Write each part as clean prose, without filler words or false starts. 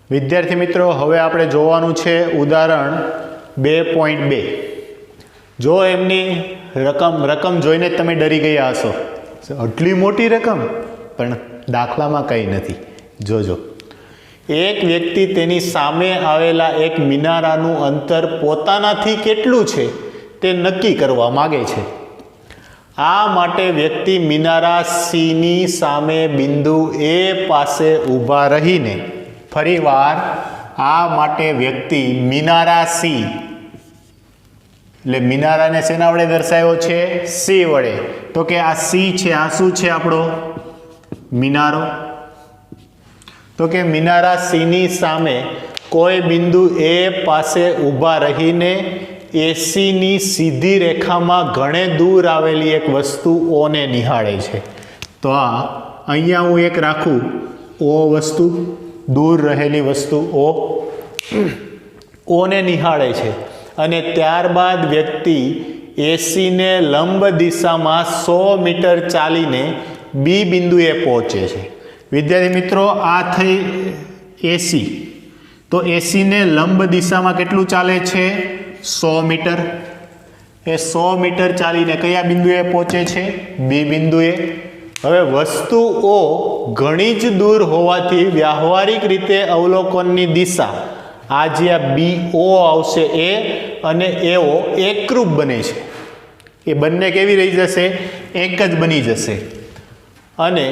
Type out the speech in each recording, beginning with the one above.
વિદ્યાર્થી મિત્રો, હવે આપણે જોવાનું છે ઉદાહરણ 2.2. જો એમની રકમ જોઈને જ તમે ડરી ગયા હશો, આટલી મોટી રકમ, પણ દાખલામાં કંઈ નથી. જોજો, એક વ્યક્તિ તેની સામે આવેલા એક મિનારાનું અંતર પોતાનાથી કેટલું છે તે નક્કી કરવા માગે છે. આ માટે વ્યક્તિ મિનારા સીની સામે બિંદુ એ પાસે ઊભા રહીને, ફરીવાર આ માટે વ્યક્તિ મિનારા સી, એટલે મિનારાને શેના વડે દર્શાવ્યો છે? સી વડે. તો કે આ સી છે, આ શું છે આપણો મિનારો? તો કે મિનારા સીની સામે કોઈ બિંદુ એ પાસે ઊભા રહીને એસીની સીધી રેખામાં ઘણે દૂર આવેલી એક વસ્તુ ઓને નિહાળે છે. તો આ અહીંયા હું એક રાખું, ઓ વસ્તુ, દૂર રહેલી વસ્તુ ઓને નિહાળે છે, અને ત્યારબાદ વ્યક્તિ એસીને લંબ દિશામાં 100 મીટર ચાલીને બી બિંદુએ પહોંચે છે. વિદ્યાર્થી મિત્રો, આ થઈ એસી. તો એસીને લંબ દિશામાં કેટલું ચાલે છે? 100 મીટર. એ 100 મીટર ચાલીને કયા બિંદુએ પહોંચે છે? બી બિંદુએ. હવે વસ્તુઓ ઘણી જ દૂર હોવાથી વ્યાવહારિક રીતે અવલોકનની દિશા, આ જે આ BO આવશે એ અને AO એકરૂપ બને છે. એ બંને કેવી રહી જશે? એક જ બની જશે. અને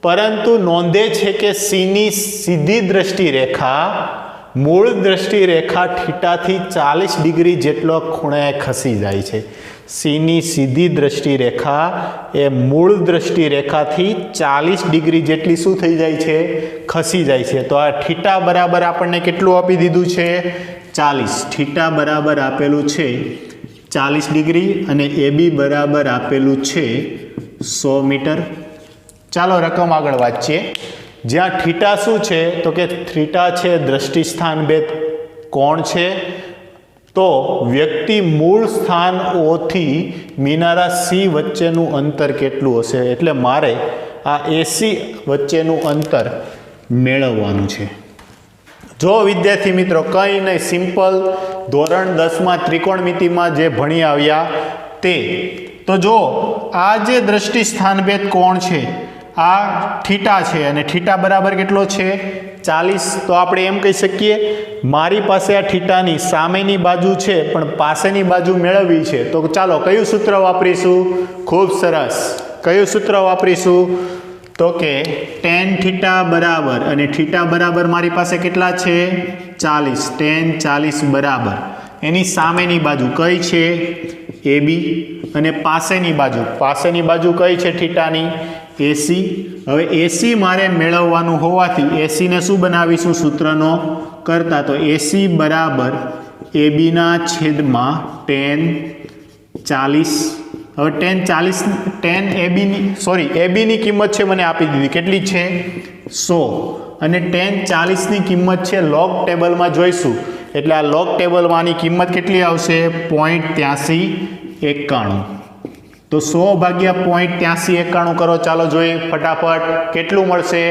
પરંતુ નોંધે છે કે સીની સીધી દ્રષ્ટિ રેખા મૂળ દ્રષ્ટિ રેખા થીટાથી 40 ડિગ્રી જેટલો ખૂણે ખસી જાય છે. સીની સીધી દ્રષ્ટિ રેખા એ મૂળ દ્રષ્ટિ રેખાથી 40 ડિગ્રી જેટલી શું થઈ જાય છે? ખસી જાય છે. તો આ થીટા બરાબર આપણને કેટલું આપી દીધું છે? 40. થીટા બરાબર આપેલું છે 40 ડિગ્રી અને AB બરાબર આપેલું છે 100 મીટર. ચાલો રકમ આગળ વાંચીએ. જ્યાં થીટા શું છે? તો કે થીટા છે દ્રષ્ટિ સ્થાન ભેદ કોણ છે. તો વ્યક્તિ મૂળ સ્થાન ઓથી મિનારા સી વચ્ચેનું અંતર કેટલું હશે? એટલે મારે આ એસી વચ્ચેનું અંતર મેળવવાનું છે. જો વિદ્યાર્થી મિત્રો, કંઈ નહીં, સિમ્પલ ધોરણ 10માં ત્રિકોણમિતિમાં જે ભણી આવ્યા તે. તો જો આ જે દ્રષ્ટિ સ્થાનભેદ કોણ છે, આ થીટા છે, અને થીટા બરાબર કેટલો છે? 40. તો આપણે એમ કહી શકીએ, મારી પાસે આ થીટાની સામેની બાજુ છે પણ પાસેની બાજુ મેળવવી છે. તો ચાલો કયું સૂત્ર વાપરીશું? ખૂબ સરસ, કયું સૂત્ર વાપરીશું? તો કે tan થીટા બરાબર, અને થીટા બરાબર મારી પાસે કેટલા છે? 40. tan 40 બરાબર એની સામેની બાજુ કઈ છે? AB. અને પાસેની બાજુ કઈ છે થીટાની? AC. હવે AC મારે મેળવવાનું હોવાથી એસીને શું બનાવીશું સૂત્રનો કરતા? તો AC બરાબર AB ના છેદમાં tan 40. હવે tan AB ની કિંમત છે મને આપી દીધી, કેટલી છે? 100. અને tan 40 ની કિંમત છે લોગ ટેબલમાં જોઈશું, એટલે આ લોગ ટેબલમાંની કિંમત કેટલી આવશે? 0.8391. તો 100 ભાગ્યા 0.8391 કરો. ચાલો જોઈએ ફટાફટ કેટલું મળશે?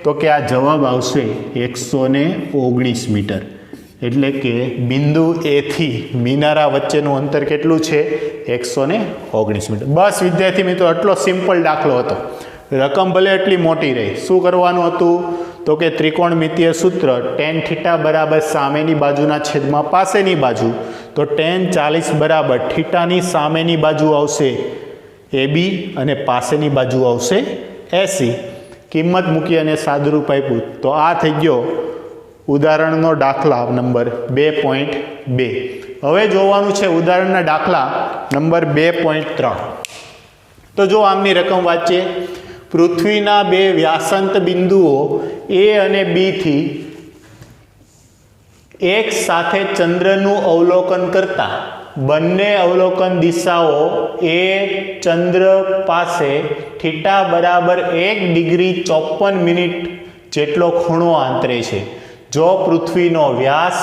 તો કે આ જવાબ આવશે 119 મીટર. એટલે કે બિંદુ એ થી મિનારા વચ્ચેનું અંતર કેટલું છે? 119 મીટર. બસ વિદ્યાર્થી મિત્રો, આટલો સિમ્પલ દાખલો હતો. રકમ ભલે એટલી મોટી રહી, શું કરવાનું હતું? તો કે ત્રિકોણમિતીય સૂત્ર tan થીટા બરાબર સામેની બાજુના છેદમાં પાસેની બાજુ. તો tan 40 બરાબર થીટાની સામેની બાજુ આવશે AB અને પાસેની બાજુ આવશે AC. કિંમત મૂકી અને સાદુરૂપ આપ્યું. તો આ થઈ ગયો ઉદાહરણનો દાખલા નંબર 2.2. હવે જોવાનું છે ઉદાહરણના દાખલા નંબર 2.3. તો જો આમની રકમ વાંચીએ. પૃથ્વીના બે વ્યાસાંત બિંદુઓ A અને B થી એક સાથે ચંદ્રનું અવલોકન કરતા બંને અવલોકન દિશાઓ એ ચંદ્ર પાસે થીટા બરાબર 1 ડિગ્રી 54 મિનિટ જેટલો ખૂણો આંતરે છે. જો પૃથ્વીનો વ્યાસ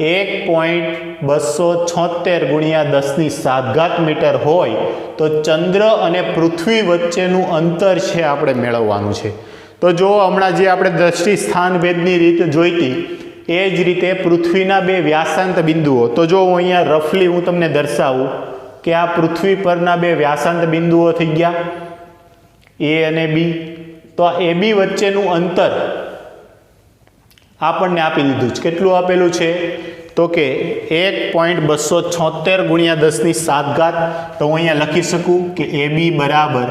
1.276 ગુણ્યા 10⁷ મીટર હોય તો ચંદ્ર અને પૃથ્વી વચ્ચેનું અંતર છે આપણે મેળવવાનું છે. તો જો હમણાં જે આપણે દ્રષ્ટિ સ્થાન ભેદની રીત જોઈતી એ જ રીતે પૃથ્વીના બે વ્યાસાંત બિંદુઓ, તો જો હું અહીંયા રફલી હું તમને દર્શાવું કે આ પૃથ્વી પરના બે વ્યાસાંત બિંદુઓ થઈ ગયા એ અને બી. તો આ એ બી વચ્ચેનું અંતર આપણને આપી દીધું છે. કેટલું આપેલું છે? તો કે 1.276 ગુણ્યા 10⁷. તો હું અહીંયા લખી શકું કે એ બી બરાબર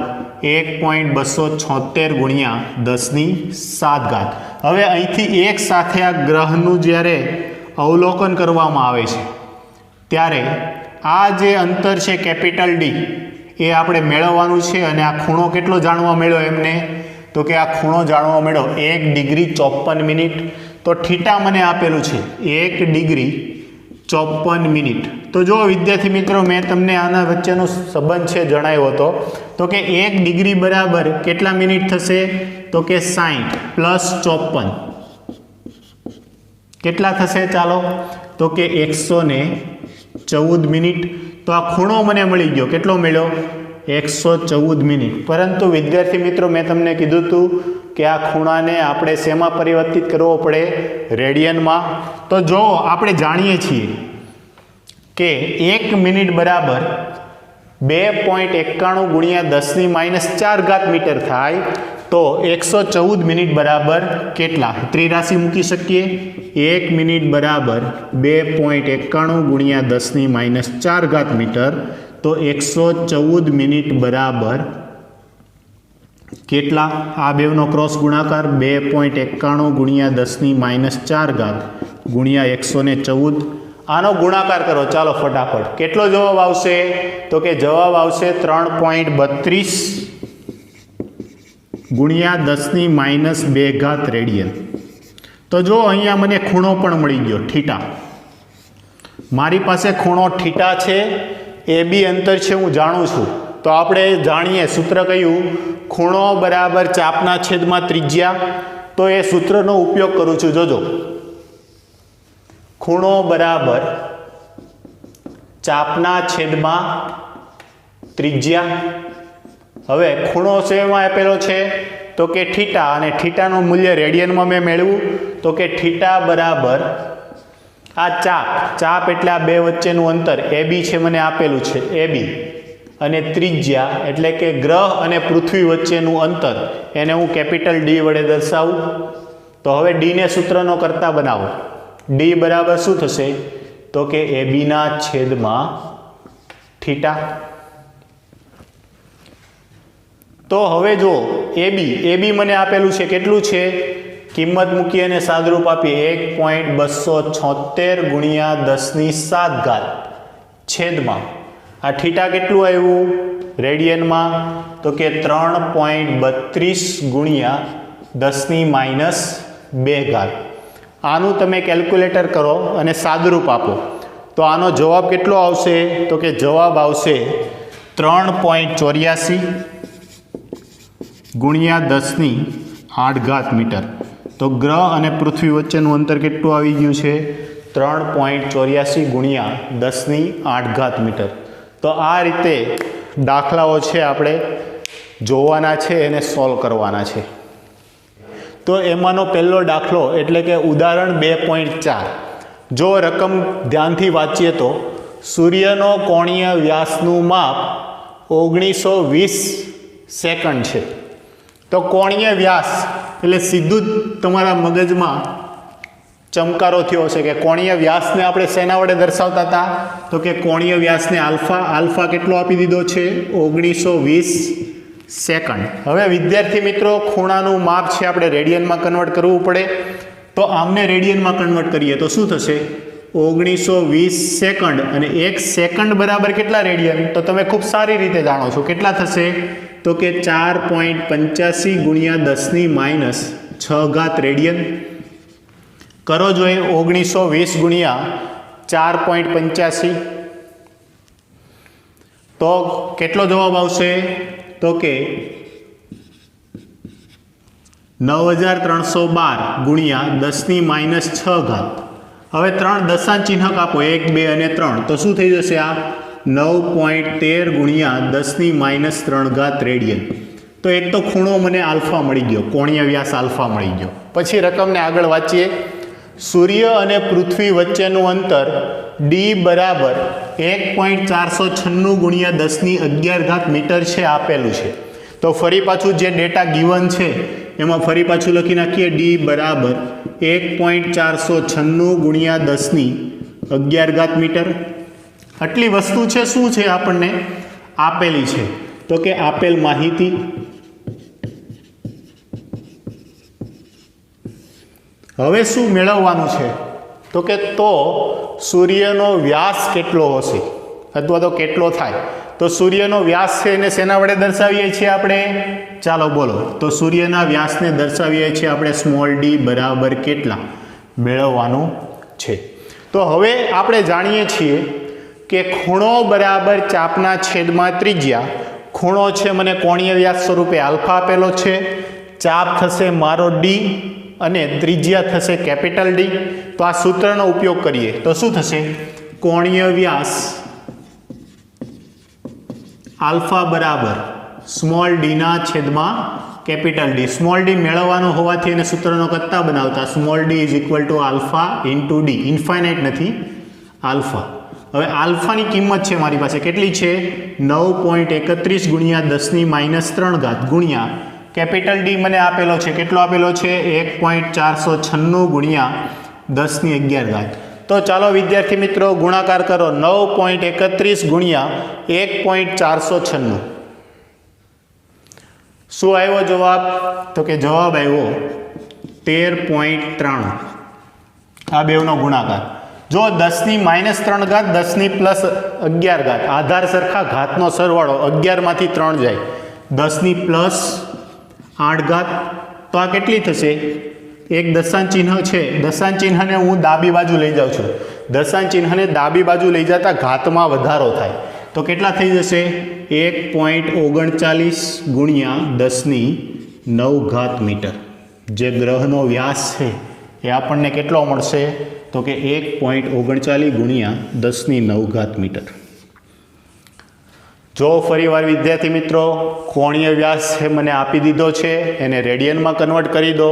1.276 ગુણ્યા 10⁷. હવે અહીંથી એક સાથે આ ગ્રહનું જ્યારે અવલોકન કરવામાં આવે છે ત્યારે આ જે અંતર છે કેપિટલ ડી એ આપણે મેળવવાનું છે. અને આ ખૂણો કેટલો જાણવા મળ્યો એમને? તો કે આ ખૂણો જાણવા મળ્યો 1 ડિગ્રી 54 મિનિટ. તો થીટા મને આપેલું છે 1 ડિગ્રી 54 મિનિટ. તો જો વિદ્યાર્થી મિત્રો મેં તમને આના વચ્ચેનો સંબંધ છે જણાવ્યો હતો. તો કે 1 ડિગ્રી બરાબર કેટલા મિનિટ થશે? તો કે 60 પ્લસ 54 કેટલા થશે? ચાલો, તો કે 114 મિનિટ. તો આ ખૂણો મને મળી ગયો. કેટલો મળ્યો? 114 મિનિટ. પરંતુ વિદ્યાર્થી મિત્રો મેં તમને કીધું હતું કે આ ખૂણાને આપણે શેમાં પરિવર્તિત કરવો પડે? રેડિયનમાં. તો જો આપણે જાણીએ છીએ કે 1 મિનિટ બરાબર 2.91 ગુણ્યા 10⁻⁴ મીટર થાય. તો 114 મિનિટ બરાબર કેટલા? ત્રિરાશિ મૂકી શકીએ. 1 મિનિટ બરાબર 2.91 ગુણ્યા 10⁻⁴ મીટર. તો 114 મિનિટ બરાબર કેટલા? આ બેવનો ક્રોસ ગુણાકાર 2.91 ગુણ્યા 10⁻⁴ ગુણ્યા 114. આનો ગુણાકાર કરો ચાલો ફટાફટ. કેટલો જવાબ આવશે? તો કે જવાબ આવશે 3.32 ગુણ્યા 10⁻² રેડિયન. તો જો અહીંયા મને ખૂણો પણ મળી ગયો થીટા. મારી પાસે ખૂણો થીટા છે, એ બી અંતર છે હું જાણું છું. તો આપણે જાણીએ સૂત્ર કયું? ખૂણો બરાબર ચાપના છેદમાં ત્રિજ્યા. તો એ સૂત્રનો ઉપયોગ કરું છું. જોજો, ખૂણો બરાબર ચાપના છેદમાં ત્રિજ્યા. હવે ખૂણો શેમાં આપેલો છે? તો કે થીટા. અને થીટાનું મૂલ્ય રેડિયનમાં મેં મેળવ્યું. તો કે થીટા બરાબર આ ચાપ એટલે આ બે વચ્ચેનું અંતર એ બી છે મને આપેલું છે એ બી. અને ત્રિજ્યા એટલે કે ગ્રહ અને પૃથ્વી વચ્ચેનું અંતર એને હું કેપિટલ ડી વડે દર્શાવું. તો હવે ડીને સૂત્રનો કરતા બનાવો. ડી બરાબર શું થશે? તો કે એ બીના છેદમાં થીટા. તો હવે જો એ બી મને આપેલું છે કેટલું છે? કિંમત મૂકી અને સાદરૂપ આપીએ 1.276 ગુણ્યા 10⁷ છેદમાં આ થીટા કેટલું આવ્યું રેડિયનમાં? તો કે 3.32 ગુણ્યા 10⁻². આનું તમે કેલ્ક્યુલેટર કરો અને સાદરૂપ આપો તો આનો જવાબ કેટલો આવશે? તો કે જવાબ આવશે 3.84 ગુણ્યા 10⁸ મીટર. તો ગ્રહ અને પૃથ્વી વચ્ચેનું અંતર કેટલું આવી ગયું છે? 3.84 ગુણ્યા 10⁸ મીટર. તો આ રીતે દાખલાઓ છે આપણે જોવાના છે અને સોલ્વ કરવાના છે. તો એમાંનો પહેલો દાખલો એટલે કે ઉદાહરણ 2.4. જો રકમ ધ્યાનથી વાંચીએ તો સૂર્યનો કોણીય વ્યાસનું માપ 1920 સેકન્ડ છે. તો કોણીય વ્યાસ એટલે સીધું જ તમારા મગજમાં ચમકારો થયો હશે કે કોણીય વ્યાસને આપણે શેના વડે દર્શાવતા હતા? તો કે કોણીય વ્યાસને આલ્ફા કેટલો આપી દીધો છે? 1920 સેકન્ડ. હવે વિદ્યાર્થી મિત્રો ખૂણાનું માપ છે આપણે રેડિયનમાં કન્વર્ટ કરવું પડે. તો આમને રેડિયનમાં કન્વર્ટ કરીએ તો શું થશે? 1920 સેકન્ડ. અને 1 સેકન્ડ બરાબર કેટલા રેડિયન? તો તમે ખૂબ સારી રીતે જાણો છો. કેટલા થશે? તો કે 4.85 ગુણ્યા 10⁻⁶ રેડિયન. કરો જોઈએ 1920 ગુણ્યા 4.85. તો કેટલો જવાબ આવશે? તો કે 9312 ગુણ્યા 10⁻⁶. હવે 3 દશાંશ ચિહ્ન કાપો 1 2 અને 3 તો શું થઈ જશે આ 9.13 ગુણ્યા 10⁻³ રેડિયન. તો એક તો ખૂણો મને આલ્ફા મળી ગયો, કોણીય વ્યાસ આલ્ફા મળી ગયો. પછી રકમને આગળ વાંચીએ. સૂર્ય અને પૃથ્વી વચ્ચેનું અંતર d બરાબર 1.496 ગુણ્યા 10⁻11 મીટર છે આપેલું છે. તો ફરી પાછું જે ડેટા ગિવન છે એમાં ફરી પાછું લખી નાખીએ d બરાબર 1.496 ગુણ્યા 10⁻11 મીટર. આટલી વસ્તુ છે શું છે આપણને આપેલી છે તો કે આપેલ માહિતી. હવે શું મેળવવાનું છે તો કે સૂર્યનો વ્યાસ કેટલો હશે અથવા તો કેટલો થાય. તો સૂર્યનો વ્યાસ છે એને શેના વડે દર્શાવીએ છીએ આપણે? ચાલો બોલો. તો સૂર્યના વ્યાસને દર્શાવીએ છીએ આપણે સ્મોલ d બરાબર કેટલા મેળવવાનું છે. તો હવે આપણે જાણીએ છીએ કે ખૂણો બરાબર ચાપના છેદમાં ત્રિજ્યા. ખૂણો છે મને કોણીય વ્યાસ સ્વરૂપે આલ્ફા આપેલો છે, ચાપ થશે મારો d અને ત્રિજ્યા થશે કેપિટલ D. તો આ સૂત્રનો ઉપયોગ કરીએ તો શું થશે? કોણીય વ્યાસ આલ્ફા બરાબર સ્મોલ d ના છેદમાં કેપિટલ D. સ્મોલ d મેળવવાનો હોવાથી એને સૂત્રનો કરતા બનાવતા small d is equal to alpha into d. Infinite નથી, આલ્ફા. હવે આલ્ફાની કિંમત છે મારી પાસે કેટલી છે? 9.31 ગુણ્યા 10⁻³ ગુણ્યા કેપિટલ D મને આપેલો છે. કેટલો આપેલો છે? 1.496 ગુણ્યા 10⁻11. તો ચાલો વિદ્યાર્થી મિત્રો ગુણાકાર કરો. 9.31 ગુણ્યા 1.496. શું આવ્યો જવાબ? તો કે જવાબ આવ્યો 13.93. આ બેવનો ગુણાકાર. જો 10⁻³ 10+11 આધાર સરખા ઘાતનો સરવાળો 11 માંથી 3 જાય 10+8. તો આ કેટલી થશે? એક દશાંશ ચિહ્ન છે, દશાંશ ચિહ્નને હું ડાબી બાજુ લઈ જાઉં છું. દશાંશ ચિહ્નને ડાબી બાજુ લઈ જતા ઘાતમાં વધારો થાય. તો કેટલા થઈ જશે? 1.39 ગુણ્યા 10⁹ મીટર. જે ગ્રહનો વ્યાસ છે એ આપણને કેટલો મળશે? તો કે 1.39 ગુણ્યા 10⁹ મીટર. જો ફરીવાર વિદ્યાર્થી મિત્રો કોણીય વ્યાસ છે મને આપી દીધો છે, એને રેડિયનમાં કન્વર્ટ કરી દો.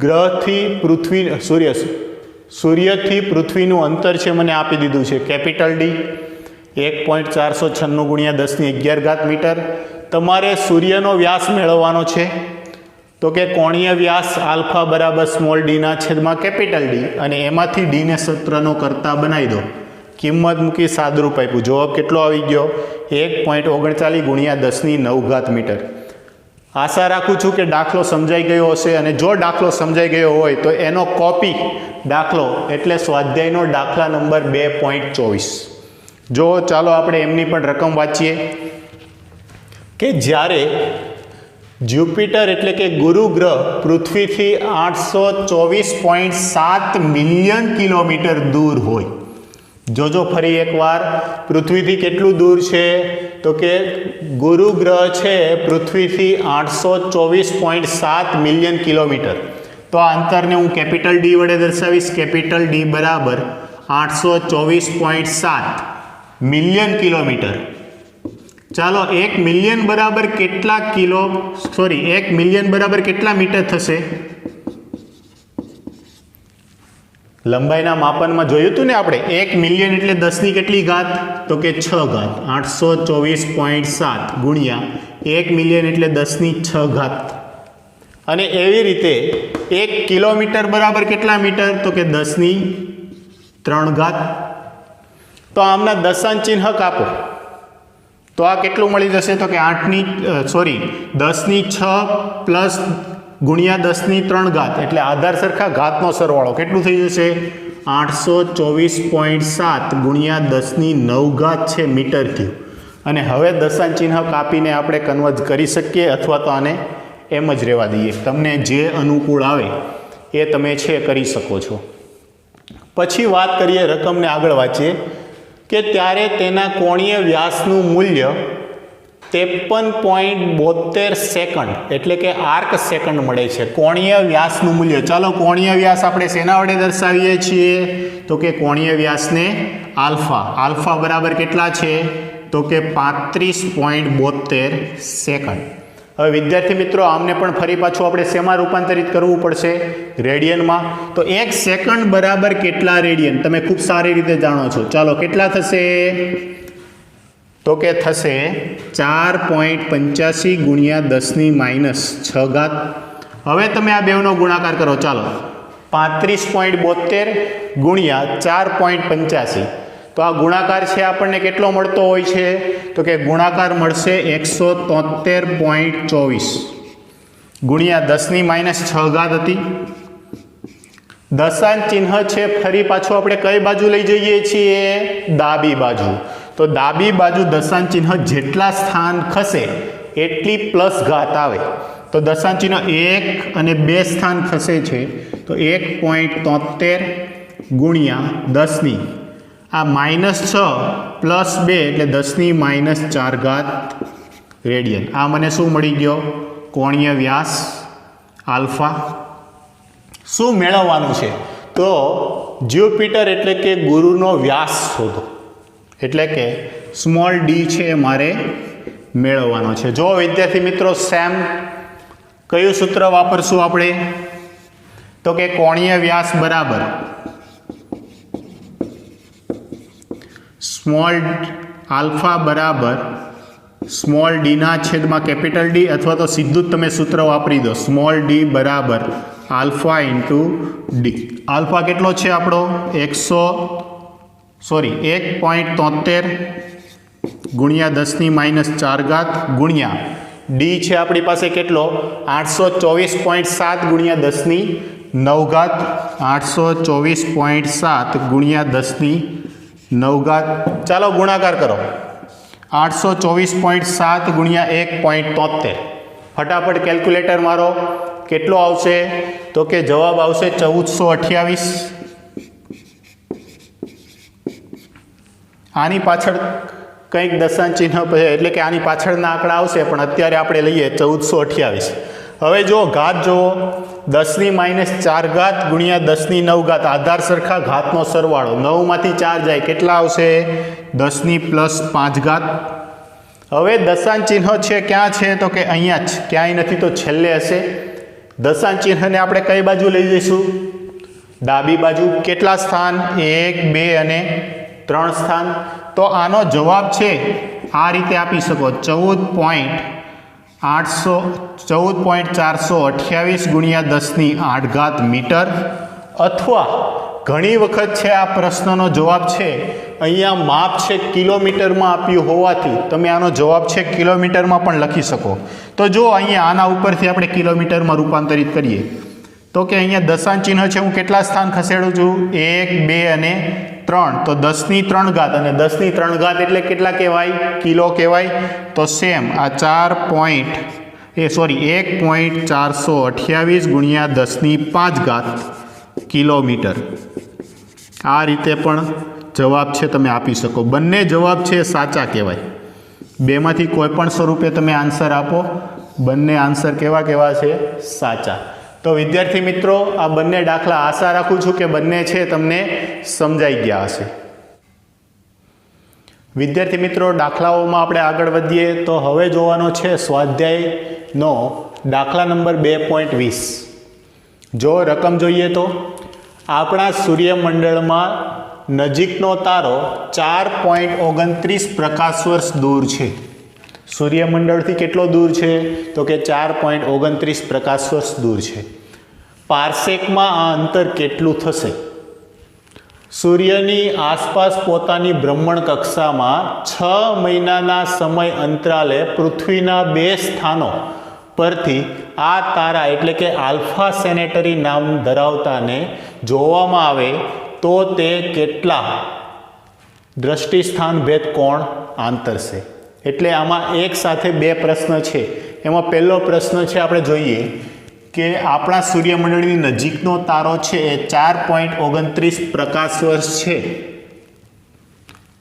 ગ્રહથી પૃથ્વી સૂર્યથી પૃથ્વીનું અંતર છે મને આપી દીધું છે કેપિટલ D 1.496 ગુણ્યા 10⁻11 મીટર. તમારે સૂર્યનો વ્યાસ મેળવવાનો છે તો કે કોણીય વ્યાસ આલ્ફા બરાબર સ્મોલ d ના છેદમાં કેપિટલ D અને એમાંથી d ને સૂત્રનો કરતા બનાવી દો. કિંમત મૂકી સાદરૂપ આપ્યું. જવાબ કેટલો આવી ગયો? 1.39 ગુણ્યા 10⁹ મીટર. આશા રાખું છું કે દાખલો સમજાઈ ગયો હશે, અને જો દાખલો સમજાઈ ગયો હોય તો એનો કોપી દાખલો એટલે સ્વાધ્યાયનો દાખલા નંબર 2.24. જો ચાલો આપણે એમની પણ રકમ વાંચીએ કે જ્યારે જ્યુપિટર એટલે કે ગુરુ ગ્રહ પૃથ્વીથી 824.7 મિલિયન કિલોમીટર દૂર હોય. જોજો ફરી એકવાર, પૃથ્વીથી કેટલું દૂર છે? તો કે ગુરુ ગ્રહ છે પૃથ્વીથી 824.7 મિલિયન કિલોમીટર. તો આ અંતરને હું કેપિટલ D વડે દર્શાવીશ. કેપિટલ D બરાબર 824.7 મિલિયન કિલોમીટર. ચાલો 1 મિલિયન બરાબર કેટલા 1 મિલિયન બરાબર કેટલા મીટર થશે? લંબાઈના માપનમાં જોયું હતું ને આપણે. 1 મિલિયન એટલે 10 ની કેટલી ઘાત? તો કે 6 ઘાત. 824.7 ગુણ્યા 1 મિલિયન એટલે 10 ની 6 ઘાત. અને એવી રીતે 1 કિલોમીટર બરાબર કેટલા મીટર? તો કે 10 ની 3 ઘાત. તો આમના દશાંશ ચિહ્ન કાપો તો આ કેટલું મળી જશે? તો કે 10 ની 6 પ્લસ ગુણ્યા 10 ની 3 ઘાત એટલે આધાર સરખા ઘાતનો સરવાળો કેટલું થઈ જશે? 824.7 ગુણ્યા 10 ની 9 ઘાત છે મીટર ક્યુબ. અને હવે દશાંશ ચિહ્ન કાપીને આપણે કન્વર્ટ કરી શકીએ અથવા તો આને એમ જ રહેવા દઈએ. તમને જે અનુકૂળ આવે એ તમે છે કરી શકો છો. પછી વાત કરીએ રકમને આગળ વાંચીએ કે ત્યારે તેના કોણીય વ્યાસનું મૂલ્ય 53.72 સેકન્ડ એટલે કે આર્ક સેકન્ડ મળે છે કોણીય વ્યાસનું મૂલ્ય. ચાલો કોણીય વ્યાસ આપણે શેના વડે દર્શાવીએ છીએ? તો કે કોણીય વ્યાસને આલ્ફા. આલ્ફા બરાબર કેટલા છે? તો કે 35.72 સેકન્ડ. હવે વિદ્યાર્થી મિત્રો આમને પણ ફરી પાછું આપણે શેમાં રૂપાંતરિત કરવું પડશે? રેડિયનમાં. તો 1 સેકન્ડ બરાબર કેટલા રેડિયન? તમે ખૂબ સારી રીતે જાણો છો. ચાલો કેટલા થશે? તો કે થશે 4.85 ગુણ્યા 10⁻6. હવે તમે આ બેવનો ગુણાકાર કરો. ચાલો 35.72 ગુણ્યા 4.85. તો આ ગુણાકાર છે આપણને કેટલો મળતો હોય છે? તો કે ગુણાકાર મળશે 173.24 ગુણ્યા 10⁻6 હતી. દશાંશ ચિહ્ન છે ફરી પાછું આપણે કઈ બાજુ લઈ જઈએ છીએ? ડાબી બાજુ. તો ડાબી બાજુ દશાંશ ચિહ્ન જેટલા સ્થાન ખસે એટલી પ્લસ ઘાત આવે. તો દશાંશ ચિહ્ન 1 અને 2 સ્થાન ખસે છે તો 1.73 ગુણ્યા 10 આ -6 પ્લસ 2 એટલે 10⁻4 રેડિયન. આ મને શું મળી ગયો? કોણીય વ્યાસ આલ્ફા. શું મેળવવાનું છે? તો જ્યુપિટર એટલે કે ગુરુનો વ્યાસ શોધો. એટલે કે સ્મોલ ડી છે એ મારે મેળવવાનો છે. જો વિદ્યાર્થી મિત્રો સેમ કયું સૂત્ર વાપરશું આપણે? તો કે કોણીય વ્યાસ બરાબર સ્મોલ આલ્ફા બરાબર સ્મોલ ડીના છેદમાં કેપિટલ ડી, અથવા તો સીધું જ તમે સૂત્ર વાપરી દો સ્મોલ ડી બરાબર આલ્ફા ઇન્ટુ ડી. આલ્ફા કેટલો છે આપણો? 1.73 ગુણ્યા 10⁻4 ગુણ્યા ડી છે આપણી પાસે કેટલો? 824.7 ગુણ્યા 10⁹. 824.7 ગુણ્યા 10⁹. ચાલો ગુણાકાર કરો. 824.7 ગુણ્યા 1.73. ફટાફટ કેલ્ક્યુલેટર મારો. કેટલો આવશે? તો કે જવાબ આવશે 1428. આની પાછળ કંઈક દશાંશ ચિહ્ન એટલે કે આની પાછળના આંકડા આવશે, પણ અત્યારે આપણે લઈએ 1428. હવે જો ઘાત જુઓ, 10⁻4 ગુણ્યા 10⁹. આધાર સરખા ઘાતનો સરવાળો. 9 માંથી 4 જાય કેટલા આવશે? 10⁻5. હવે દશાંશ ચિહ્ન છે ક્યાં છે? તો કે અહીંયા જ, ક્યાંય નથી તો છેલ્લે હશે. દશાંશ ચિહ્નને આપણે કઈ બાજુ લઈ જઈશું? ડાબી બાજુ. કેટલા સ્થાન? 1, 2 અને 3 સ્થાન. તો આનો જવાબ છે આ રીતે આપી શકો 14.428 ગુણ્યા 10⁸ મીટર. અથવા ઘણી વખત છે આ પ્રશ્નનો જવાબ છે અહીંયા માપ છે કિલોમીટરમાં આપ્યું હોવાથી તમે આનો જવાબ છે કિલોમીટરમાં પણ લખી શકો. તો જો અહીંયા આના ઉપરથી આપણે કિલોમીટરમાં રૂપાંતરિત કરીએ તો કે અહીંયા દશાંશ ચિહ્ન છે હું કેટલા સ્થાન ખસેડું છું? 1, 2 અને 3. તો 10⁻3 અને 10⁻3 એટલે કેટલા કહેવાય? કિલો કહેવાય. તો સેમ આ 1.428 ગુણ્યા 10⁵ કિલોમીટર. આ રીતે પણ જવાબ છે તમે આપી શકો. બંને જવાબ છે સાચા કહેવાય. બેમાંથી કોઈ પણ સ્વરૂપે તમે આન્સર આપો, બંને આન્સર કેવા છે? સાચા. તો વિદ્યાર્થી મિત્રો આ બંને દાખલા આશા રાખું છું કે બંને છે તમને સમજાઈ ગયા હશે. વિદ્યાર્થી મિત્રો દાખલાઓમાં આપણે આગળ વધીએ તો હવે જોવાનો છે સ્વાધ્યાયનો દાખલા નંબર 2.20. જો રકમ જોઈએ તો આપણા સૂર્યમંડળમાં નજીકનો તારો 4.29 પ્રકાશ વર્ષ દૂર છે. સૂર્યમંડળથી કેટલો દૂર છે? તો કે 4.29 પ્રકાશ વર્ષ દૂર છે. પારસેકમાં આ અંતર કેટલું થશે? સૂર્યની આસપાસ પોતાની ભ્રમણ કક્ષામાં 6 મહિનાના સમય અંતરાલે પૃથ્વીના 2 સ્થાનો પરથી આ તારા એટલે કે આલ્ફા સેનેટરી નામ ધરાવતાને જોવામાં આવે તો તે કેટલા દ્રષ્ટિ સ્થાન ભેદ કોણ આંતરશે? એટલે આમાં એક સાથે 2 પ્રશ્ન છે. એમાં પહેલો પ્રશ્ન છે આપણે જોઈએ કે આપણા સૂર્યમંડળની નજીકનો તારો છે એ 4.29 પ્રકાશ વર્ષ છે.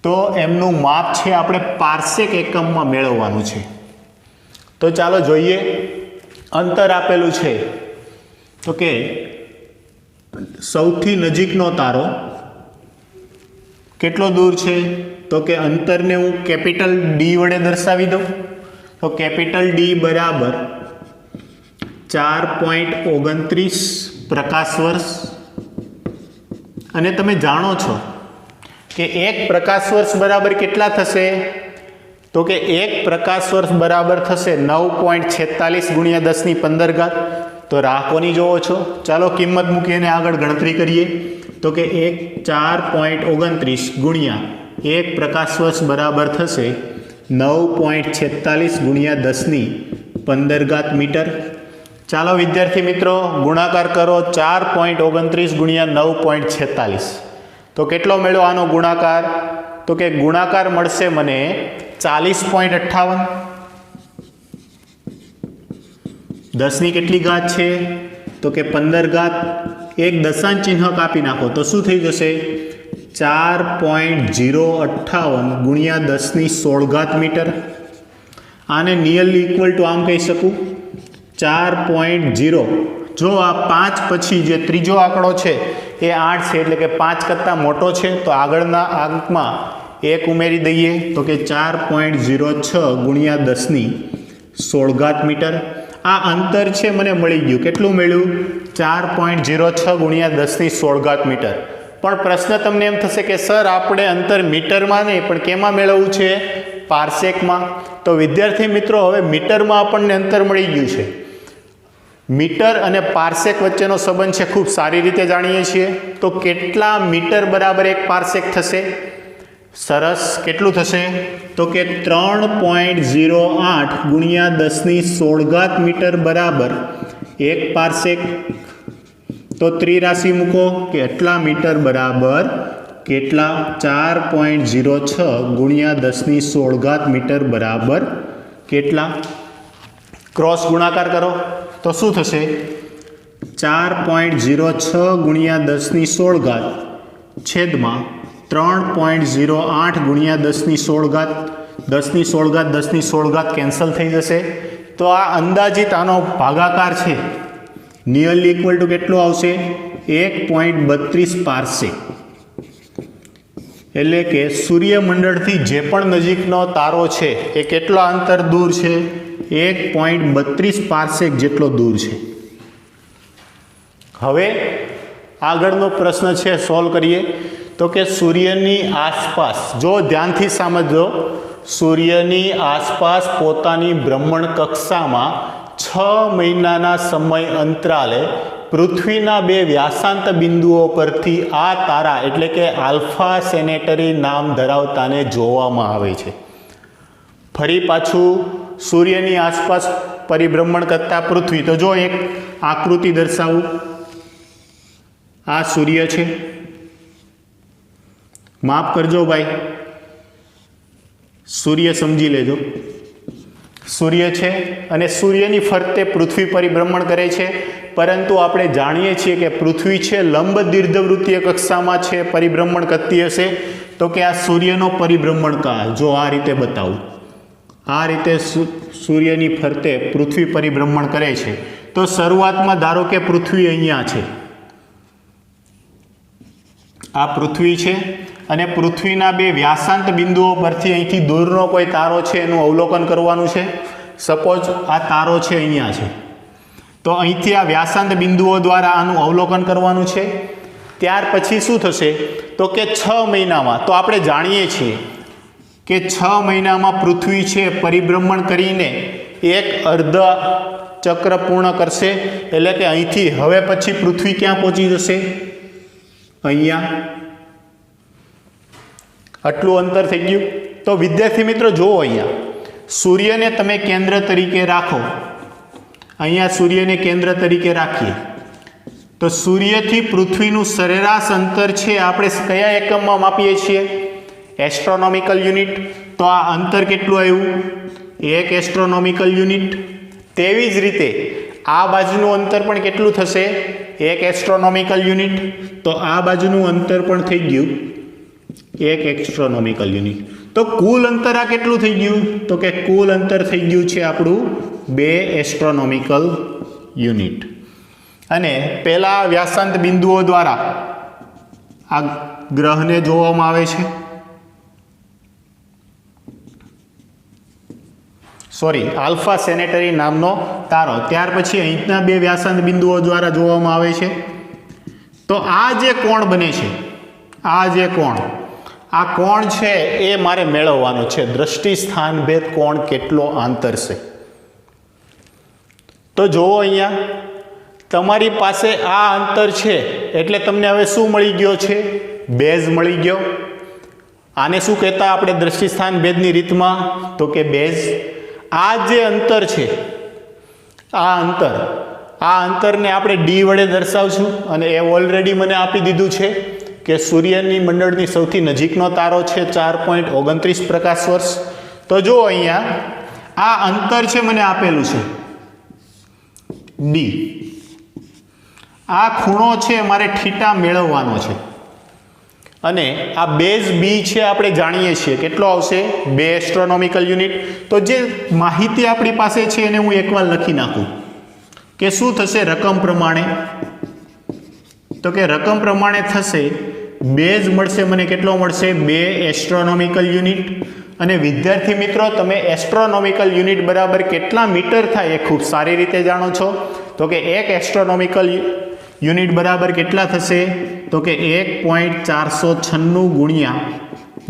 તો એમનું માપ છે આપણે પારસેક એકમમાં મેળવવાનું છે. તો ચાલો જોઈએ અંતર આપેલું છે તો કે સૌથી નજીકનો તારો કેટલો દૂર છે તો કે અંતરને હું કેપિટલ ડી વડે દર્શાવી દઉં તો કેપિટલ ડી બરાબર 4.29 પ્રકાશ વર્ષ અને તમે જાણો છો કે એક પ્રકાશ વર્ષ બરાબર કેટલા થશે તો કે એક પ્રકાશ વર્ષ બરાબર થશે 9.46 ગુણ્યા 10⁻15 તો રાહ કોની જોવો છો ચાલો કિંમત મૂકીને આગળ ગણતરી કરીએ તો કે 4.29 ગુણ્યા એક પ્રકાશ વર્ષ બરાબર થશે 9.46 ગુણ્યા 10⁻15 મીટર ચાલો વિદ્યાર્થી મિત્રો ગુણાકાર કરો 4.29 ગુણ્યા 9.46 તો કેટલો મળ્યો આનો ગુણાકાર તો કે ગુણાકાર મળશે મને 40.58 10ની કેટલી ઘાત છે તો કે 15 ઘાત એક દશાંશ ચિહ્ન કાપી નાખો તો શું થઈ જશે 4.058 ગુણ્યા 10⁻16 મીટર આને નિયરલી ઇક્વલ ટુ આમ કહી શકું 4.0 જો આ 5 પછી જે ત્રીજો આંકડો છે એ 8 છે એટલે કે 5 કરતાં મોટો છે તો આગળના અંકમાં 1 ઉમેરી દઈએ તો કે 4.06 ગુણ્યા 10⁻16 મીટર આ અંતર છે મને મળી ગયું કેટલું મળ્યું 4.06 ગુણ્યા 10⁻16 મીટર પણ પ્રશ્ન તમને એમ થશે કે સર આપણે અંતર મીટરમાં નહીં પણ કેમાં મેળવવું છે પારસેકમાં તો વિદ્યાર્થી મિત્રો હવે મીટરમાં આપણને અંતર મળી ગયું છે મીટર અને પારસેક વચ્ચેનો સંબંધ છે ખૂબ સારી રીતે જાણીએ છીએ તો કેટલા મીટર બરાબર એક પારસેક થશે સરસ કેટલું થશે તો કે 3.08 ગુણ્યા 10⁻16 મીટર બરાબર એક પારસેક તો ત્રિરાશિ મૂકો કે એટલા મીટર બરાબર કેટલા 4.06 ગુણ્યા 10⁻16 મીટર બરાબર કેટલા ક્રોસ ગુણાકાર કરો તો શું થશે 4.06 ગુણ્યા 10⁻16 છેદમાં 3.08 ગુણ્યા 10⁻16 10⁻16 કેન્સલ થઈ જશે તો આ અંદાજિત આનો ભાગાકાર છે નિયરલી ઇક્વલ ટુ કેટલું આવશે 1.32 પારસેક એટલે કે સૂર્યમંડળથી જે પણ નજીકનો તારો છે એ કેટલો અંતર દૂર છે 1.32 પારસેક જેટલો દૂર છે હવે આગળનો પ્રશ્ન છે સોલ્વ કરીએ તો કે સૂર્યની આસપાસ જો ધ્યાનથી સમજો સૂર્યની આસપાસ પોતાની ભ્રમણ કક્ષામાં 6 મહિનાના સમય અંતરાલે પૃથ્વીના 2 વ્યાસાંત બિંદુઓ પરથી આ તારા એટલે કે આલ્ફા સેનેટરી નામ ધરાવતાને જોવામાં આવે છે ફરી પાછું સૂર્યની આસપાસ પરિભ્રમણ કરતા પૃથ્વી તો જો એક આકૃતિ દર્શાવું આ સૂર્ય છે માફ કરજો ભાઈ સૂર્ય સમજી લેજો સૂર્ય છે અને સૂર્યની ફરતે પૃથ્વી પરિભ્રમણ કરે છે પરંતુ આપણે જાણીએ છીએ કે પૃથ્વી છે લંબ દીર્ઘવૃત્તીય કક્ષામાં છે પરિભ્રમણ કરતી હશે તો કે આ સૂર્યનો પરિભ્રમણ કાળ જો આ રીતે બતાવું આ રીતે સૂર્યની ફરતે પૃથ્વી પરિભ્રમણ કરે છે તો શરૂઆતમાં ધારો કે પૃથ્વી અહીંયા છે આ પૃથ્વી છે અને પૃથ્વીના 2 વ્યાસાંત બિંદુઓ પરથી અહીંથી દૂરનો કોઈ તારો છે એનું અવલોકન કરવાનું છે સપોઝ આ તારો છે અહીંયા છે તો અહીંથી આ વ્યાસાંત બિંદુઓ દ્વારા આનું અવલોકન કરવાનું છે ત્યાર પછી શું થશે તો કે 6 મહિનામાં તો આપણે જાણીએ છીએ કે 6 મહિનામાં પૃથ્વી છે પરિભ્રમણ કરીને એક અર્ધ ચક્ર પૂર્ણ કરશે એટલે કે અહીંથી હવે પછી પૃથ્વી ક્યાં પહોંચી જશે અહીંયા આટલું અંતર થઈ ગયું તો વિદ્યાર્થી મિત્રો જુઓ અહીંયા સૂર્યને તમે કેન્દ્ર તરીકે રાખો અહીંયા સૂર્યને કેન્દ્ર તરીકે રાખીએ તો સૂર્યથી પૃથ્વીનું સરેરાશ અંતર છે આપણે કયા એકમમાં માપીએ છીએ એસ્ટ્રોનોમિકલ યુનિટ તો આ અંતર કેટલું આવ્યું 1 એસ્ટ્રોનોમિકલ યુનિટ તેવી જ રીતે આ બાજુનું અંતર પણ કેટલું થશે 1 એસ્ટ્રોનોમિકલ યુનિટ તો આ બાજુનું અંતર પણ થઈ ગયું 1 એસ્ટ્રોનોમિકલ યુનિટ તો કુલ અંતર આ કેટલું થઈ ગયું? તો કે કુલ અંતર થઈ ગયું છે આપણું 2 એસ્ટ્રોનોમિકલ યુનિટ. અને પહેલા વ્યાસાંત બિંદુઓ દ્વારા આ ગ્રહને જોવામાં આવે છે. આલ્ફા સેનેટરી નામનો તારો. ત્યાર પછી અહીંના 2 વ્યાસાંત બિંદુઓ દ્વારા જોવામાં આવે છે. તો આ જે કોણ બને છે, આ કોણ છે એ મારે મેળવવાનો છે. દ્રષ્ટિ સ્થાનભેદ કોણ કેટલો આંતર છે. તો જુઓ અહીંયા તમારી પાસે આ અંતર છે એટલે તમને હવે શું મળી ગયો છે? બેઝ મળી ગયો. આને શું કહેતા આપણે દ્રષ્ટિ સ્થાનભેદની રીતમાં? તો કે બેઝ. આ જે અંતર છે, આ અંતરને આપણે ડી વડે દર્શાવશું. અને એ ઓલરેડી મને આપી દીધું છે કે સૂર્યની મંડળની સૌથી નજીકનો તારો છે 4.29 પ્રકાશ વર્ષ. તો જો અહીંયા આ અંતર છે મને આપેલું છે ડી. આ ખૂણો છે મારે થીટા મેળવવાનો છે. અને આ બેઝ બી છે આપણે જાણીએ છીએ કેટલો આવશે? 2 એસ્ટ્રોનોમિકલ યુનિટ. તો જે માહિતી આપણી પાસે છે એને હું એકવાર લખી નાખું કે શું થશે રકમ પ્રમાણે. તો કે રકમ પ્રમાણે થશે બેઝ મળશે મને કેટલો મળશે? 2 એસ્ટ્રોનોમિકલ યુનિટ. અને વિદ્યાર્થી મિત્રો તમે એસ્ટ્રોનોમિકલ યુનિટ બરાબર કેટલા મીટર થાય એ ખૂબ સારી રીતે જાણો છો. તો કે 1 એસ્ટ્રોનોમિકલ યુનિટ બરાબર કેટલા થશે? તો કે 1.496 ગુણ્યા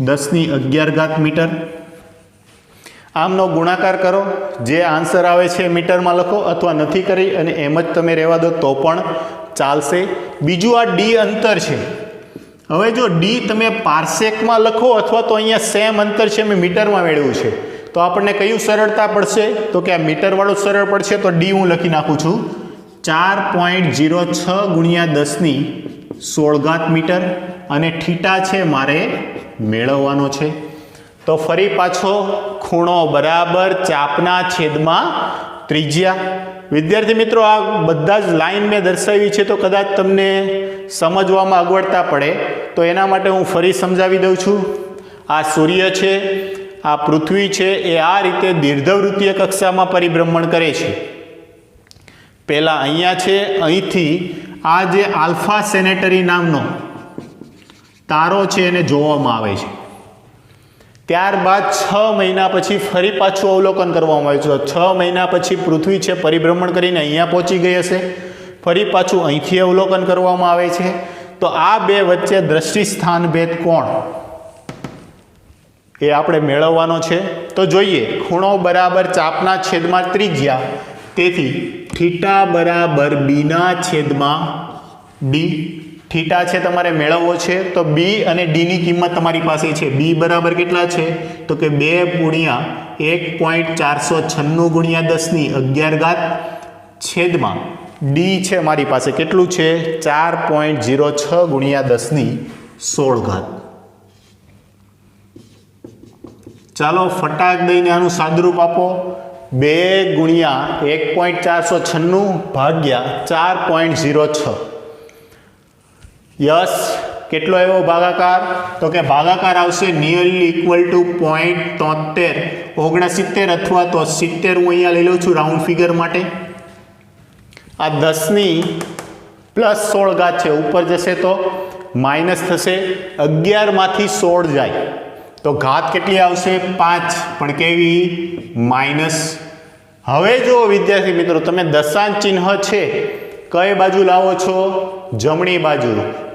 1011 મીટર. આમનો ગુણાકાર કરો, જે આન્સર આવે છે મીટરમાં લખો, અથવા નથી કરી અને એમ જ તમે રહેવા દો તો પણ ચાલશે. બીજું આ ડી અંતર છે. હવે જો ડી તમે પાર્સેકમાં લખો અથવા તો અહીંયા સેમ અંતર છે મેં મીટરમાં મેળવ્યું છે તો આપણને કયું સરળતા પડશે? તો કે આ મીટરવાળું સરળ પડશે. તો ડી હું લખી નાખું છું 4.06 ગુણ્યા 1016 મીટર. અને થીટા છે મારે મેળવવાનો છે. તો ફરી પાછો ખૂણો બરાબર ચાપના છેદમાં ત્રિજ્યા. વિદ્યાર્થી મિત્રો આ બધા જ લાઈન મેં દર્શાવી છે તો કદાચ તમને સમજવામાં અગવડતા પડે તો એના માટે હું ફરી સમજાવી દઉં છું. આ સૂર્ય છે, આ પૃથ્વી છે, એ આ રીતે દીર્ઘવૃત્તીય કક્ષામાં પરિભ્રમણ કરે છે. પહેલાં અહીંયા છે, અહીંથી આ જે આલ્ફા સેનેટરી નામનો તારો છે એને જોવામાં આવે છે. ત્યારબાદ 6 મહિના પછી ફરી પાછું અવલોકન કરવામાં આવે છે. 6 મહિના પછી પૃથ્વી છે પરિભ્રમણ કરીને અહીંયા પહોંચી ગઈ હશે, ફરી પાછું અહીંથી અવલોકન કરવામાં આવે છે. તો આ બે વચ્ચે દ્રષ્ટિ સ્થાનભેદ કોણ એ આપણે મેળવવાનો છે. તો જોઈએ, ખૂણો બરાબર ચાપના છેદમાં ત્રિજ્યા, તેથી થીટા બરાબર બીના છેદમાં ડી. થીટા છે તમારે મેળવવો છે તો બી અને ડીની કિંમત તમારી પાસે છે. બી બરાબર કેટલા છે? તો કે 2 ગુણ્યા 1.496 ગુણ્યા 1011 છેદમાં ડી છે મારી પાસે કેટલું છે? 4.06 ગુણ્યા 1016. ચાલો ફટાક દઈને આનું સાદુરૂપ આપો. 2 ગુણ્યા 1.496 ભાગ્યા 4.06. યસ, કેટલો એવો ભાગાકાર? તો કે ભાગાકાર આવશે નિયરલી ઇક્વલ ટુ 0.7369 અથવા તો 70. હું અહીંયા લઈ લઉં છું રાઉન્ડ ફિગર માટે. આ 10ની પ્લસ 16 છે, ઉપર જશે તો માઇનસ થશે. 11 માંથી 16 જાય તો ઘાત કેટલી આવશે? 5. પણ કેવી? માઇનસ. હવે જો વિદ્યાર્થી મિત્રો તમે દશાંશ ચિહ્ન છે કઈ બાજુ લાવો છો? જમણી બાજુ.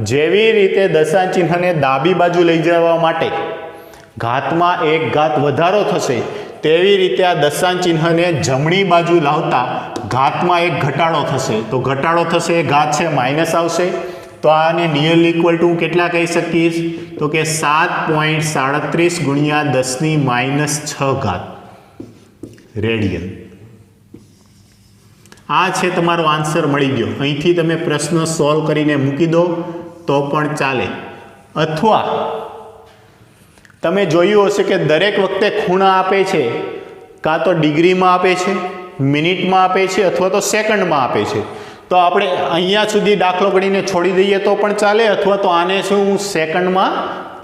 જેવી રીતે દશાંશ ચિહ્નને ડાબી બાજુ લઈ જવા માટે ઘાતમાં 1 ઘાત વધારો થશે, તેવી રીતે આ દશાંશ ચિહ્નને જમણી બાજુ લાવતા ઘાતમાં 1 ઘટાડો થશે. તો ઘટાડો થશે, ઘાત છે માઇનસ આવશે. તો આને નિયરલી ઇક્વલ ટુ કેટલા કહી શકીશ? તો કે 7.37 ગુણ્યા 10⁻6 રેડિયન. આ છે તમારો આન્સર મળી ગયો. અહીંથી તમે પ્રશ્ન સોલ્વ કરીને મૂકી દો તો પણ ચાલે. અથવા તમે જોયું હશે કે દરેક વખતે ખૂણા આપે છે, કાં તો ડિગ્રીમાં આપે છે, મિનિટમાં આપે છે, અથવા તો સેકન્ડમાં આપે છે. તો આપણે અહીંયા સુધી દાખલો ગણીને છોડી દઈએ તો પણ ચાલે, અથવા તો આને શું સેકન્ડમાં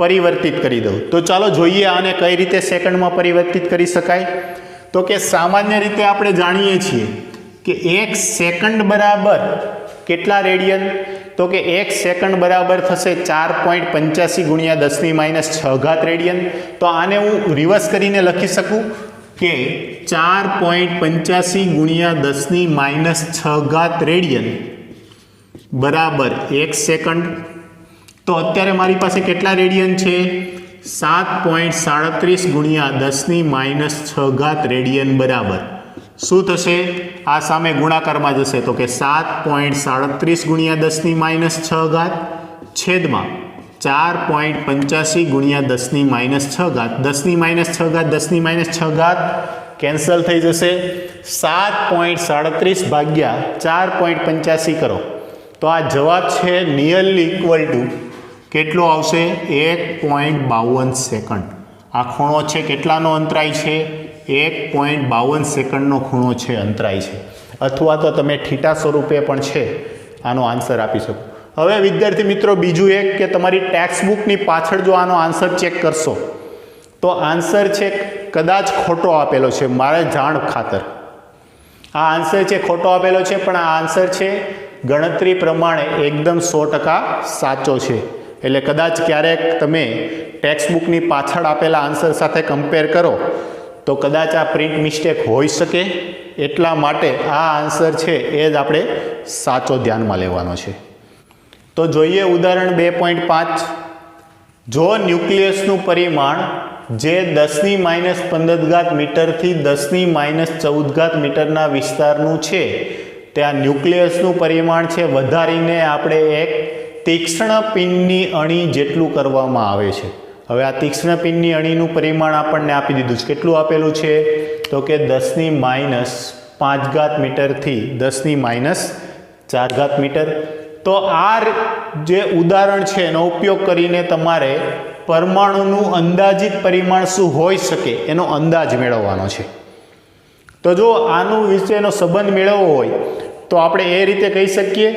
પરિવર્તિત કરી દઉં. તો ચાલો જોઈએ આને કઈ રીતે સેકન્ડમાં પરિવર્તિત કરી શકાય. તો કે સામાન્ય રીતે આપણે જાણીએ છીએ કે 1 સેકન્ડ બરાબર કેટલા રેડિયન? તો કે 1 સેકન્ડ બરાબર થશે 4.85 ગુણ્યા 10⁻6 રેડિયન. તો આને હું રિવર્સ કરીને લખી શકું કે 4.85 ગુણ્યા 10⁻6 રેડિયન બરાબર 1 સેકન્ડ. તો અત્યારે મારી પાસે કેટલા રેડિયન છે? 7.37 ગુણ્યા 10⁻6 રેડિયન બરાબર શું થશે? આ સામે ગુણાકારમાં જશે તો કે 7.37 ગુણ્યા 10⁻6 છેદમાં 4.85 ગુણ્યા 10⁻6 10⁻6 કેન્સલ થઈ જશે. 7.37 ભાગ્યા 4.85 કરો તો આ જવાબ છે નિયરલી ઇક્વલ ટુ કેટલો આવશે? 1.52 સેકન્ડ. આ ખૂણો છે કેટલાનો અંતરાય છે? 1.52 સેકન્ડનો ખૂણો છે, અંતરાય છે. અથવા તો તમે થીટા સ્વરૂપે પણ છે આનો આન્સર આપી શકો. હવે વિદ્યાર્થી મિત્રો બીજું એક કે તમારી ટેક્સ્ટ બુકની પાછળ જો આનો આન્સર ચેક કરશો તો આન્સર છે કદાચ ખોટો આપેલો છે. મારે જાણ ખાતર આ આન્સર છે ખોટો આપેલો છે, પણ આ આન્સર છે ગણતરી પ્રમાણે એકદમ 100% સાચો છે. એટલે કદાચ ક્યારેક તમે ટેક્સ્ટ બુકની પાછળ આપેલા આન્સર સાથે કમ્પેર કરો તો કદાચ આ પ્રિન્ટ મિસ્ટેક હોઈ શકે. એટલા માટે આ આન્સર છે એ જ આપણે સાચો ધ્યાનમાં લેવાનો છે. તો જોઈએ ઉદાહરણ 2.5. જો ન્યુક્લિયસનું પરિમાણ જે 10⁻15 મીટરથી 10⁻14 મીટરના વિસ્તારનું છે ત્યાં ન્યુક્લિયસનું પરિમાણ છે વધારીને આપણે એક તીક્ષ્ણ પિનની અણી જેટલું કરવામાં આવે છે. હવે આ તીક્ષ્ણ પિનની અણીનું પરિમાણ આપણને આપી દીધું છે. કેટલું આપેલું છે? તો કે 10⁻5 મીટરથી 10⁻4 મીટર. તો આ જે ઉદાહરણ છે એનો ઉપયોગ કરીને તમારે પરમાણુનું અંદાજિત પરિમાણ શું હોઈ શકે એનો અંદાજ મેળવવાનો છે. તો જો આનું વિશેનો સંબંધ મેળવવો હોય તો આપણે એ રીતે કહી શકીએ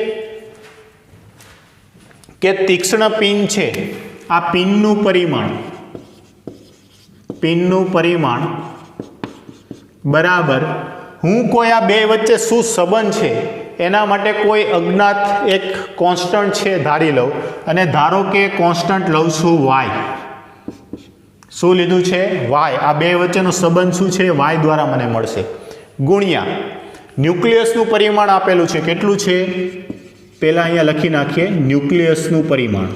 કે તીક્ષ્ણ પિન છે, આ પિનનું પરિમાણ બરાબર હું કોઈ આ બે વચ્ચે શું સંબંધ છે એના માટે કોઈ અજ્ઞાત એક કોન્સ્ટન્ટ છે ધારી લઉં અને ધારો કે કોન્સ્ટન્ટ લઉં છું y. શું લીધું છે? y. આ બે વચ્ચેનો સંબંધ શું છે? y દ્વારા મને મળશે. ગુણ્યા ન્યુક્લિયસનું પરિમાણ આપેલું છે. કેટલું છે? પહેલાં અહીંયા લખી નાખીએ ન્યુક્લિયસનું પરિમાણ.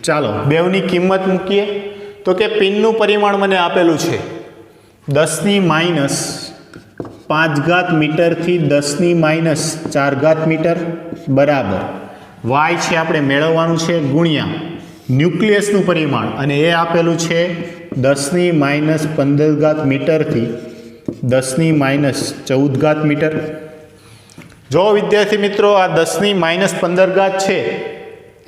ચાલો બેવની કિંમત મૂકીએ. તો કે પિનનું પરિમાણ મને આપેલું છે 10⁻5 મીટરથી 10⁻4 મીટર બરાબર y છે આપણે મેળવવાનું છે ગુણ્યા ન્યુક્લિયસનું પરિમાણ અને એ આપેલું છે 10⁻15 મીટરથી 10⁻14 મીટર. જો વિદ્યાર્થી મિત્રો આ 10⁻15 છે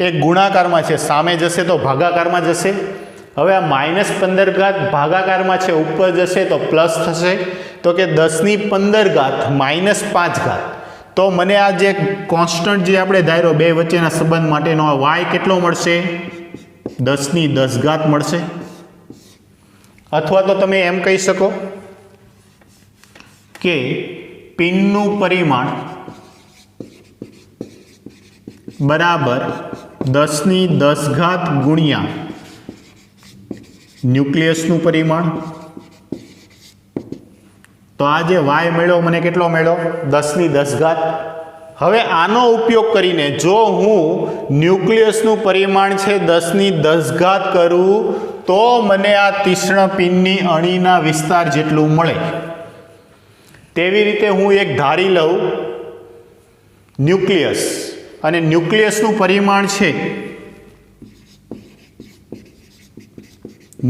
એ ગુણાકારમાં છે, સામે જશે તો ભાગાકારમાં જશે. હવે આ -15 ભાગાકારમાં છે, ઉપર જશે તો પ્લસ થશે. તો કે 10⁻15 -5. તો મને આ જે કોન્સ્ટન્ટ જે આપણે ધાર્યો બે વચ્ચેના સંબંધ માટેનો આ y કેટલો મળશે? 10⁻10 મળશે. અથવા તો તમે એમ કહી શકો કે પિનનું પરિમાણ બરાબર 10⁻10 ગુણ્યા ન્યુક્લિયસનું પરિમાણ. તો આ જે y મળ્યો મને કેટલો મળ્યો? 10⁻10. હવે આનો ઉપયોગ કરીને જો હું ન્યુક્લિયસનું પરિમાણ છે 10⁻10 કરું તો મને આ તીક્ષ્ણ પિનની અણીના વિસ્તાર જેટલું મળે. તેવી રીતે હું એક ધારી લઉં ન્યુક્લિયસ અને ન્યુક્લિયસનું પરિમાણ છે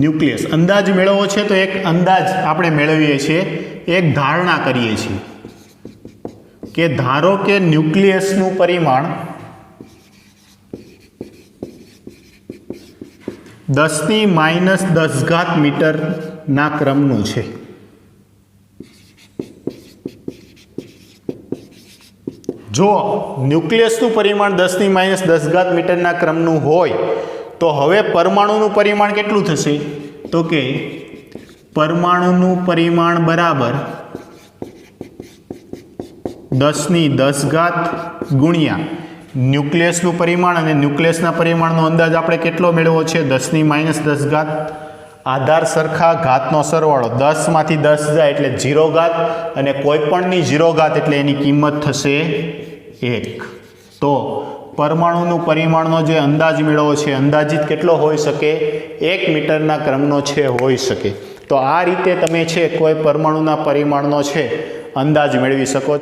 ન્યુક્લિયસ અંદાજ મેળવવો છે તો એક અંદાજ આપણે મેળવીએ છીએ, એક ધારણા કરીએ છીએ કે ધારો કે ન્યુક્લિયસનું પરિમાણ 10⁻10 મીટરના ક્રમનું છે. જો ન્યુક્લિયસનું પરિમાણ 10⁻10 મીટરના ક્રમનું હોય તો હવે પરમાણુનું પરિમાણ કેટલું થશે? તો કે પરમાણુનું પરિમાણ બરાબર 10⁻10 ગુણ્યા ન્યુક્લિયસનું પરિમાણ, અને ન્યુક્લિયસના પરિમાણનો અંદાજ આપણે કેટલો મેળવ્યો છે? 10⁻10. આધાર સરખા, ઘાતનો સરવાળો, 10 માંથી 10 જાય એટલે 0 ઘાત, અને કોઈ પણની 0 ઘાત એટલે એની કિંમત થશે 1. તો પરમાણુનું પરિમાણનો જે અંદાજ મેળવ્યો છે અંદાજિત કેટલો હોઈ શકે? 1 મીટરના ક્રમનો છે હોઈ શકે. તો આ રીતે તમે છે કોઈ પરમાણુના પરિમાણનો છે અંદાજ મેળવી શકો છો.